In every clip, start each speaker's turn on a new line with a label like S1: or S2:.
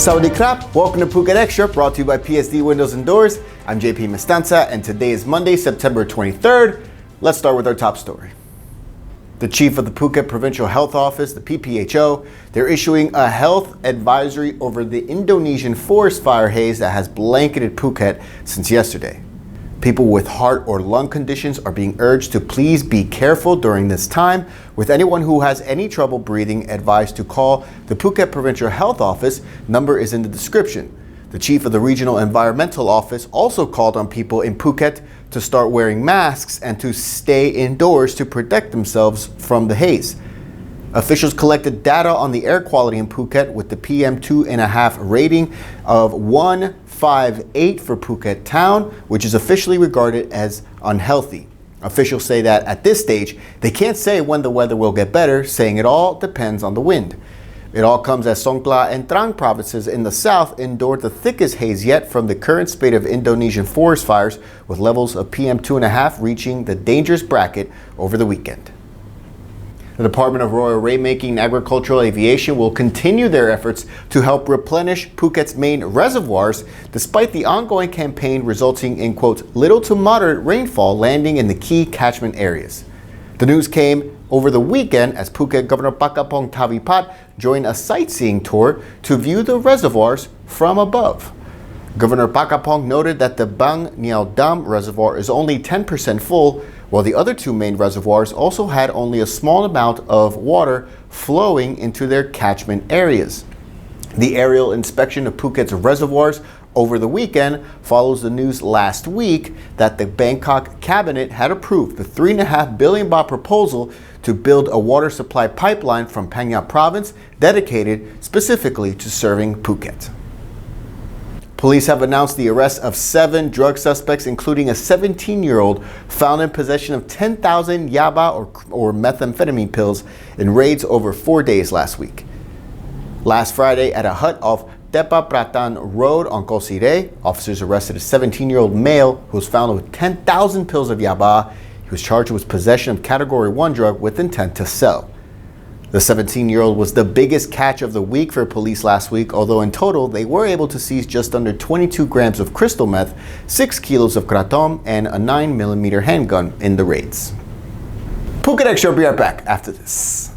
S1: Sawadee krap, welcome to Phuket Xtra, brought to you by PSD Windows and Doors. I'm JP Mestanza, and today is Monday, September 23rd. Let's start with our top story. The chief of the Phuket Provincial Health Office, the PPHO, they're issuing a health advisory over the Indonesian forest fire haze that has blanketed Phuket since yesterday. People with heart or lung conditions are being urged to please be careful during this time, with anyone who has any trouble breathing advised to call the Phuket Provincial Health Office. Number is in the description. The chief of the Regional Environmental Office also called on people in Phuket to start wearing masks and to stay indoors to protect themselves from the haze. Officials collected data on the air quality in Phuket with the PM2.5 rating of 158 for Phuket town, which is officially regarded as unhealthy. Officials say that at this stage, they can't say when the weather will get better, saying it all depends on the wind. It all comes as Songkhla and Trang provinces in the south endured the thickest haze yet from the current spate of Indonesian forest fires, with levels of PM2.5 reaching the dangerous bracket over the weekend. The Department of Royal Rainmaking and Agricultural Aviation will continue their efforts to help replenish Phuket's main reservoirs, despite the ongoing campaign resulting in, quote, little to moderate rainfall landing in the key catchment areas. The news came over the weekend as Phuket Governor Pakapong Tavipat joined a sightseeing tour to view the reservoirs from above. Governor Pakapong noted that the Bang Niao Dam reservoir is only 10% full, while the other two main reservoirs also had only a small amount of water flowing into their catchment areas. The aerial inspection of Phuket's reservoirs over the weekend follows the news last week that the Bangkok cabinet had approved the 3.5 billion baht proposal to build a water supply pipeline from Phang Nga province dedicated specifically to serving Phuket. Police have announced the arrest of 7 drug suspects, including a 17-year-old found in possession of 10,000 yaba or methamphetamine pills in raids over 4 days last week. Last Friday, at a hut off Dept Pratan Road on Koh Sireh, officers arrested a 17-year-old male who was found with 10,000 pills of yaba. He was charged with possession of Category 1 drug with intent to sell. The 17-year-old was the biggest catch of the week for police last week, although in total they were able to seize just under 22 grams of crystal meth, 6 kilos of kratom, and a 9mm handgun in the raids. Phuket Xtra will be right back after this.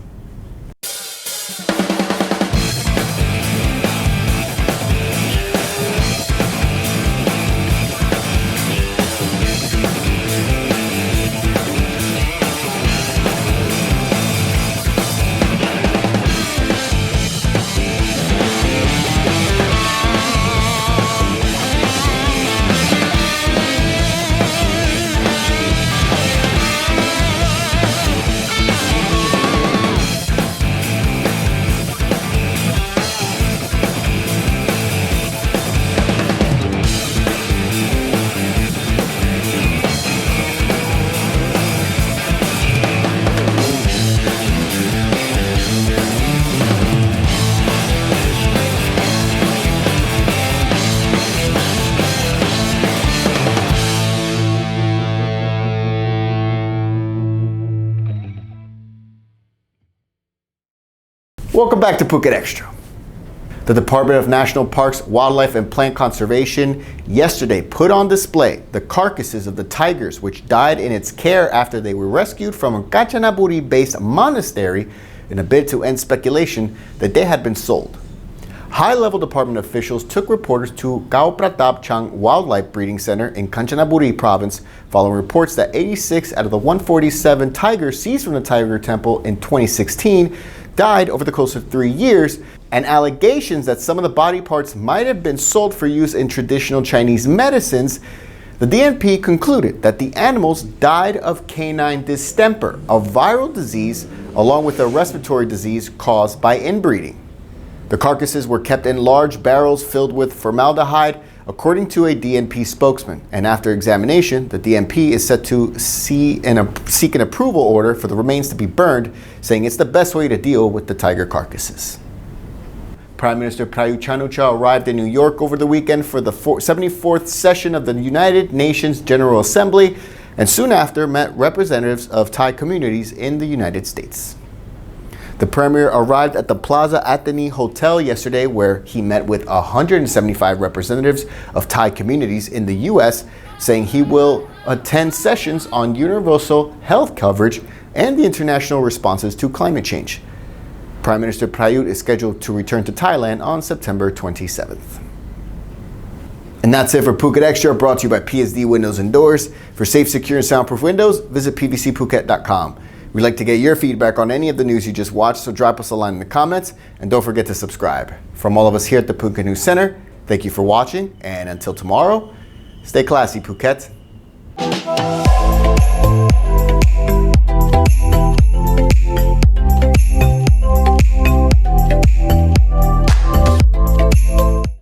S1: Welcome back to Phuket Xtra. The Department of National Parks, Wildlife and Plant Conservation yesterday put on display the carcasses of the tigers which died in its care after they were rescued from a Kanchanaburi-based monastery in a bid to end speculation that they had been sold. High-level department officials took reporters to Khao Pratap Chang Wildlife Breeding Center in Kanchanaburi province following reports that 86 out of the 147 tigers seized from the Tiger Temple in 2016 died over the course of 3 years, and allegations that some of the body parts might have been sold for use in traditional Chinese medicines. The DNP concluded that the animals died of canine distemper, a viral disease along with a respiratory disease caused by inbreeding. The carcasses were kept in large barrels filled with formaldehyde, according to a DNP spokesman, and after examination, the DNP is set to seek an approval order for the remains to be burned, saying it's the best way to deal with the tiger carcasses. Prime Minister Prayut arrived in New York over the weekend for the 74th session of the United Nations General Assembly, and soon after met representatives of Thai communities in the United States. The Premier arrived at the Plaza Athene Hotel yesterday, where he met with 175 representatives of Thai communities in the U.S., saying he will attend sessions on universal health coverage and the international responses to climate change. Prime Minister Prayut is scheduled to return to Thailand on September 27th. And that's it for Phuket Extra, brought to you by PSD Windows and Doors. For safe, secure, and soundproof windows, visit pvcphuket.com. We'd like to get your feedback on any of the news you just watched, so drop us a line in the comments, and don't forget to subscribe. From all of us here at the Phuket News Center, thank you for watching, and until tomorrow, stay classy, Phuket.